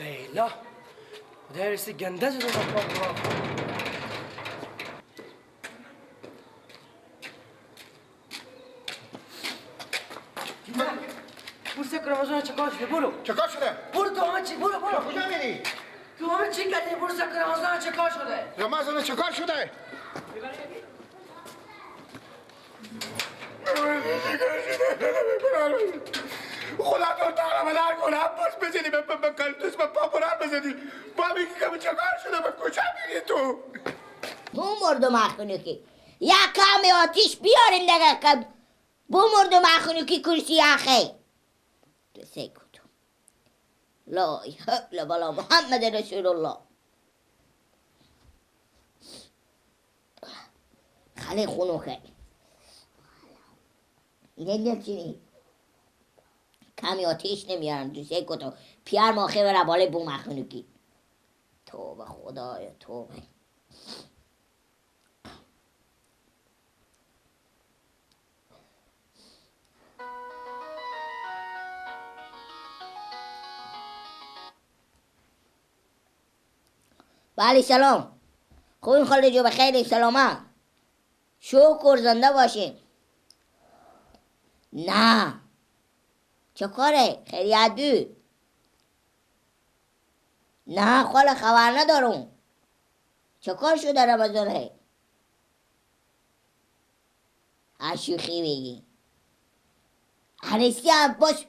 بیلا درسی گنده شده بابا. بورس کرامازون چکار شده؟ برو. چکار شده؟ برو تو همه چی؟ برو. کجا میری؟ تو همه چی کردی؟ بورس کرامازون چکار شده؟ رمضان چکار شده؟ خدا تو تعالی مدار کنه عباس بزنی به کلتوس به پاپوران بزنی با میگی که چکار شده به کجا میری تو؟ بو مردم اخونوکی یا کمی آتیش بیاریم دیگه که بو مردم اخونوکی کرسی اخی تو سیکوتو لا حول ولا محمد رسول الله خالی خونو خیلی اینه چی کمی آتیش نمیارم تو سیکوتو پیار ماخه برا باله بو مخونوکی توبه خدایا توبه بله سلام خوبیم خاله جو بخیر سلامت شکر زنده باشیم نه چه کاره خیریت بود نه خاله خبر ندارم چه کار شده رمضانه شوخی میگی عروسی عباس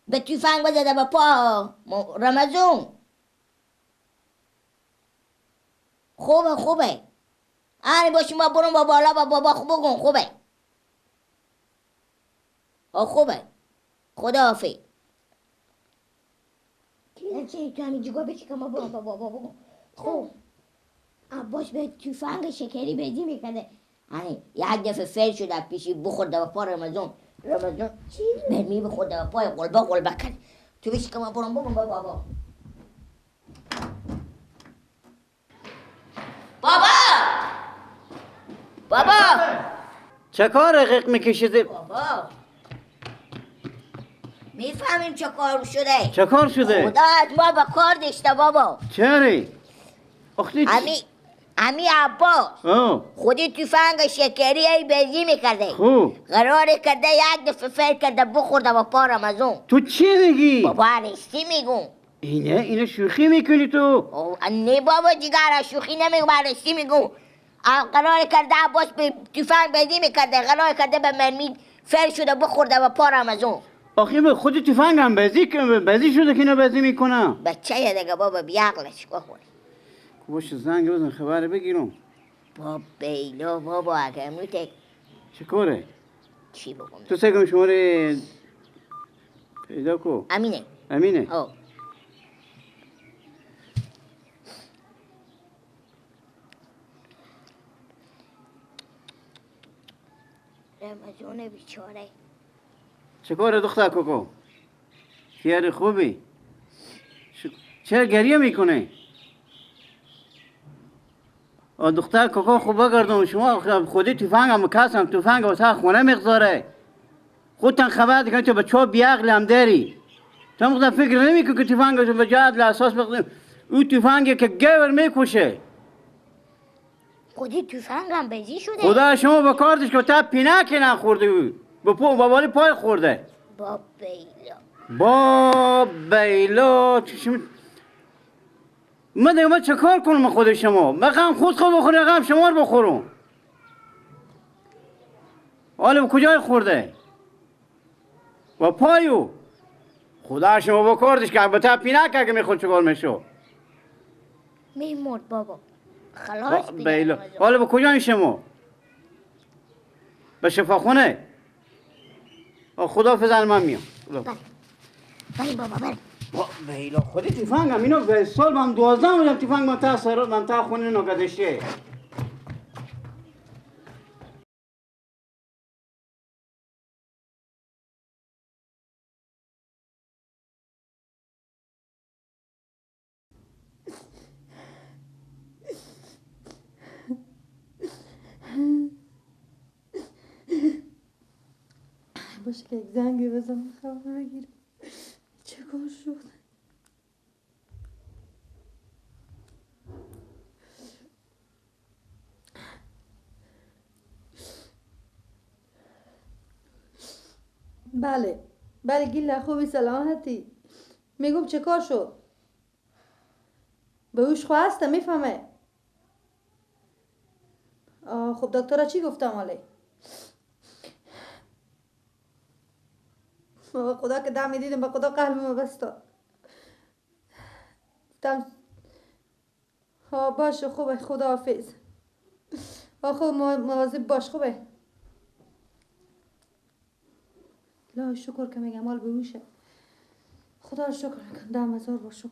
به توفنگ بزده به پا رمضان خوبه آره باشیم با برون با بالا با بابا خوبه خوبه خدا حافظ چه تو همین جگاه بچی که ما برون با بابا بگم خوب عباس به توفنگ شکری بدی میکنه یک دفعه فیل شده پیشی بخورده با پا رمضان چی؟ برمی بخورده با پای قلبه کرد تو بشی که ما برون بگم با بابا بابا چه کار رقیق میکشیدی؟ بابا میفهمیم چه کار شده چه کار شده؟ خدایت ما با کار داشته بابا چری؟ اختی امی عباس خودی توفنگ شکری ای بزی میکرده خوب قراره کرده یک دفعه فکر کرده بخورده با پا رمضان تو چی میگی؟ بابا رشتی میگم اینه شوخی میکنی تو؟ نه بابا جگر شوخی نمیگم رشتی میگم قرار کرده عباس به توفنگ بزی میکرده قرار کرده به مرمی فکر شده بخورده با پا رمضان آخی به خود توفنگ هم بزی شده که اینو بزی میکنم بچه یه دیگه بابا بیعقلش بخوری باشه زنگ بزن خبر بگیرم با بیلو بابا اگر موته چه کاره؟ چی بگم تو سگم شماره پیدا کو امینه رمضان بیچاره چه کاره دختر کوکو؟ خیار خوبی؟ چرا گریه میکنه؟ دختر کوکو خوب بگردم شما خودی توفنگ هم کسم توفنگ واسه خونه میگذاره خودتن خبر دیگه تو به چوب بیعقل هم داری تو مقدر فکر نمیکنی که توفنگ رو به جهت لحساس بخوریم او توفنگی که گور میکشه خودی توفنگ هم بزی شده خدا شما با کارتش که تا پینک نخورده بود با بالی پای خورده با بیلا من دیگه من چه کار کنم خود شما من خود بخورم غم شما رو بخورم حالا به کجای خورده با پایو خدا شما با کارتش که البته پینک اگه میخود چکار میشو میمرد بابا خلاص بیلا حالا به کجای شما به شفاخونه خدا فزن من میام بله بابا بله بیلا خودی توفنگ هم اینو به سال من 12 بودم توفنگ من تا خونه نگذشته باشه که یک زنگی بزنم خبر بگیرم چه کار شد بله بله گیله خوبی سلامتی. میگم چه کار شد؟ به اوش خواسته میفهمه. خب دکتر چی گفتم حالی؟ به خدا که دم میدیدم به خدا قلبم بستا. گفتم باشه خوبه خدا حافظ. خوب مواظب باش خوبه. لا شکر که میگم مال به اوشه. خدا رو شکر میکنم دم هزار با شکر.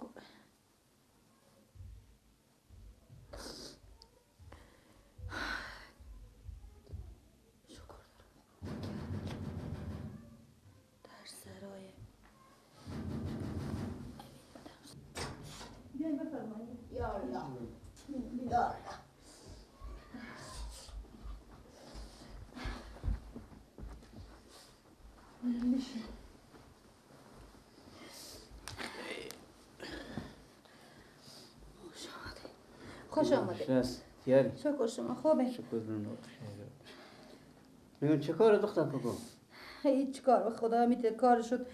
خوش آمده. تیاری شکر شما خوبه. شکر برون میگم چه کار دختر کوکو؟ هیچ کار به خدا میته کار شد.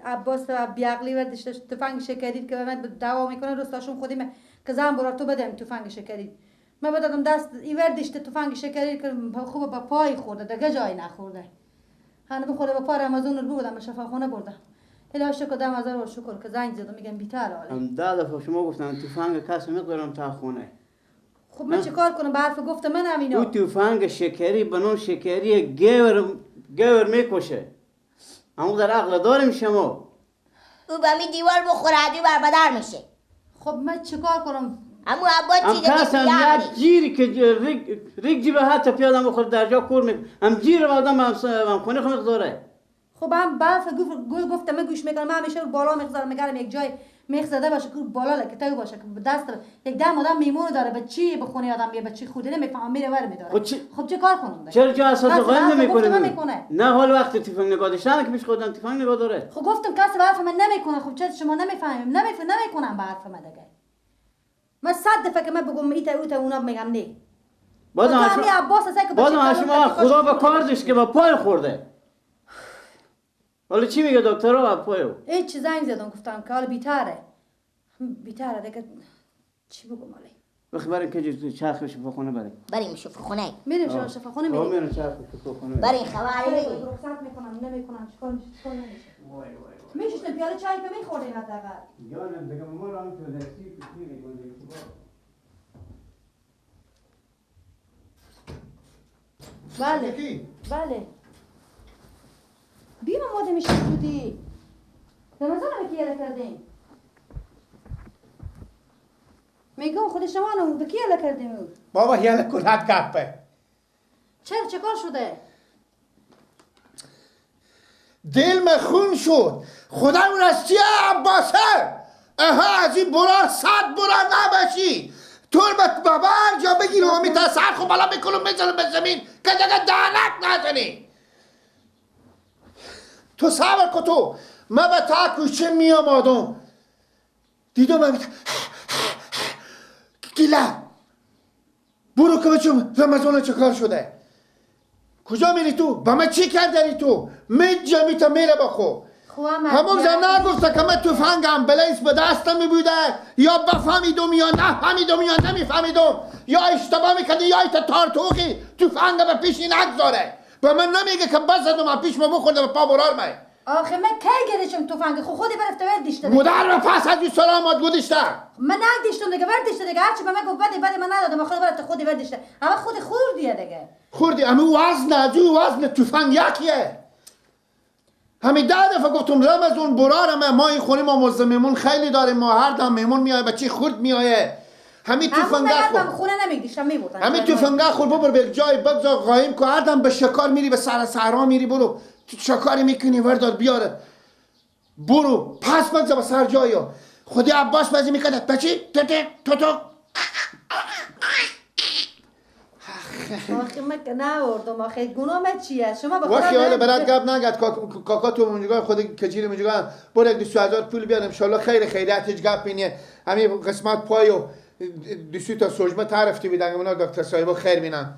عباس بیعقلی وردش تفنگ شکرید که به من دعوا میکنه رستاشون خودیم که زن برا تو بدم تفنگ شکرید. من بدادم دست این وردش تفنگ شکرید که خوب با پای خورده دیگه جای نخورده. هنوز بخوره با پای رمضان رو بودم به شفاخانه بردم. الهی شکر دم هزار بار شکر که زنگ زدم میگم بی‌تر حاله. هم دفعه شما گفتن تفنگ کسی میذارم تا خونه. خب من چه کار کنم به حرف گفت من همینا. او تفنگ شکری بنون شکری گور میکشه. اما در عقل داریم شما. او به می دیوار بخوره عدی بربدر میشه. خب من چه کار کنم؟ امو عباس چی هم کسم یک جیری که ریگ جیبه حتی پیادم بخور در جا کور میکنه. هم جیر آدم هم خونه خونه داره. خب هم برف گفتم من گوش میکنم من همیشه بالا میخذارم میگردم یک جای میخزده باشه که بالا لکتای باشه که دست یک دم آدم میمون داره به چی به خونه آدم به چی خودی نمیفهمم میره ور میداره. خب چه کار کنم؟ چرا جا اساس قایم نمیکنه؟ نه حال وقتی تفنگ نگاه داشتن که پیش خودم تفنگ نگاه داره. خب گفتم کسی به حرف من نمیکنه. خب چرا شما نمیفهمیم نمیکنم به حرف من دیگه. من 100 دفعه که من بگم ایتا اونا میگم نه. بازم شما خدا به کار داشت که با پای خورده. حالا چی میگه دکتر با پایو؟ هیچ زنگ زدم گفتم که حالا بیتره دیگه چی بگم حالا؟ وقتی بریم که چرخ شفاخانه بریم شفاخانه. میریم شفاخانه میریم. میریم چرخ شفاخانه. بریم خبری بگیم. رخصت میکنم نمیکنم چیکار نمیشه. میشه پیاله چای که میخوردین حداقل. جانم دیگه ما رو هم تو درسی میگیم. بله بیم آماده میشه بودی رمضان رو به کی کردیم؟ میگم خود شما رو به کی کردیم؟ بابا یالا کلات گپه. چه کار شده؟ دل من خون شد. خدا اون از چیه عباسه؟ از این برا 100 برا نباشی. تربت بابا جا بگیر و میتا سر خب بالا میکنم میزنم به زمین که دیگه دهنک نزنی. تو صبر کن تو. من به تا کوچه میام آدم دیدم من گیله برو که بچم رمضان چه کار شده. کجا میری تو؟ با من چی کردنی تو؟ میجا تا میره بخو. همون زن نگفته که من تفنگم بلیس به دستم میبوده یا بفهمیدم یا نفهمیدم یا نمیفهمیدم یا اشتباه میکنی یا ایتا تارتوخی تفنگم به پیشی نگذاره. به من نمیگه که بزدم پیش ما بخورده به پا برار من. آخه من کی گرشم تفنگ خودی برفته وردیشته مدر و پس از سلامات گودشته من نگدیشتم دیگه وردیشته دیگه هرچی به من گفت بده من ندادم خود برفته خودی وردیشته اما خود خوردیه دیگه خوردی اما وزن از او وزن تفنگ یکیه. همین 10 دفعه گفتم رمضان برارم ما این خونی ما مزممون خیلی داریم ما هر دم میمون میایه بچه خورد میایه همین تفنگه خورد خونه نمیگدیشتم میبردن همین تفنگه خورد ببر به جای بگذار قایم که هر دم به شکار میری به سر صحرا میری برو تو شکاری میکنی وردار بیاره برو پس بگذار به سر جایی خودی عباس بازی میکنه بچی تو آخه من که نوردم آخه گناه چیه شما به وقتی حالا برات گپ نگد کاکا تو اونجا خود کجیل اونجا برو 200,000 پول بیار ان شاء الله خیر خیریت هیچ گپ بینه همین قسمت پایو 200 تا سوجمه تعرفتی بیدن اونا دکتر صاحب خیر بینن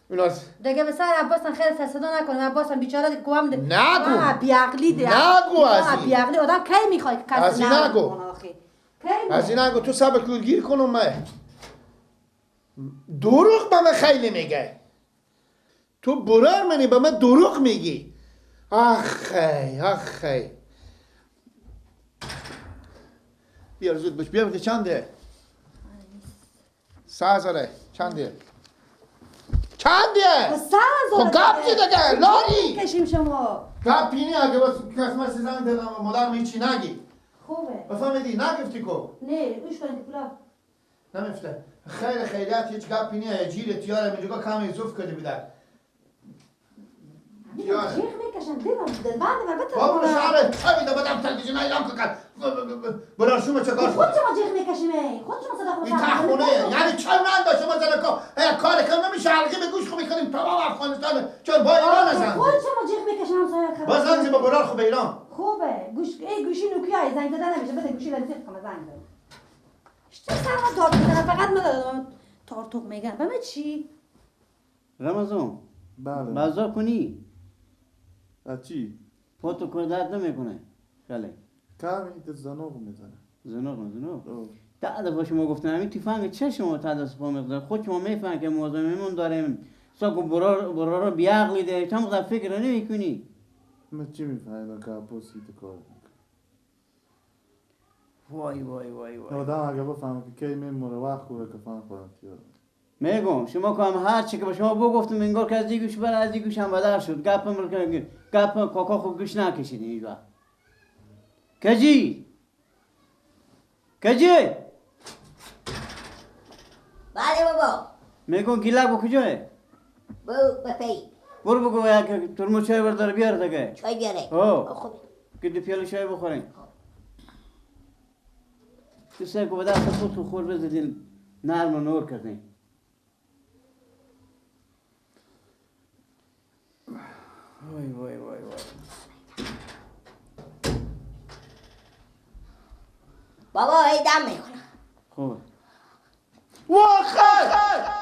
اونا دیگه به سر عباسم خیلی صدا نکنم. عباسم بیچاره دیگه قوام ده. نگو. بیعقلی ده. نگو از این. بیعقلی آدم کی میخواد که از کسی این نگو. نکنه آخه. کی از این نگو تو سبک کورگیر کنم من دروغ به من خیلی میگه تو برار منی به من دروغ میگی آخی بیار زود باش بیار که چنده 3000 چنده خب گپ چی دیگه لاری کشیم شما گپ پینی اگه بس کسمه سیزن دادم مادرم هیچی نگی خوبه بفهمیدی نگفتی کو نه گوش کنید پلا نمیفته خیلی خیلیت هیچ گپی نیه جیره تیاره میجوگا کم ایزوف کرده بیده تیاره جیخ میکشن دیرم دل بنده و بطر بابا شعره چه بدم تلویزیون ایران که کرد برار شما چه کار خود شما جیخ میکشیم خود شما صدا این تخونه یعنی چه من دا شما زنه کار کم نمیشه حلقی به گوش خو میکنیم تمام افغانستان چون با ایران نزنده خود شما جیخ میکشن همسایه با زنزی با برار خو به ایران خوبه گوشی نوکیای زنگ داده نمیشه بده گوشی لنسیت کنه زنگ داده چه سرما داد میزنه فقط من تارتوق میگن به من چی؟ رمضان بله بازار کنی از چی؟ خودتو کنه درد نمیکنه خیلی کمی که زنوق میزنه زنوق تا دفعه شما گفتن همین تفنگ چه شما تا دست پا مقدار خود شما میفهمن که موضوعمون داریم ساکو برار بیعقلی ده تا مقدار فکر نمی کنی من چی میفهمم که اپوسی تو کار وای آدم اگه بفهمم که کی میمونه وقت خوره که فهم خورم تیار میگم شما که هم هر چی که به شما بگفتم انگار که از این گوش بر از این گوش هم بدر شد گپ کاکا خود گوش نکشید این وقت کجی بله بابا میگم گیلک با کجاه بپی برو بگو یک ترمز چای بردار بیار دیگه چای بیاره خب که دو پیاله چای بخورین تو سه کو بدر خود تو خور بزدین نرم و نور کردین وای بابا ای دم میکنه خوب واخه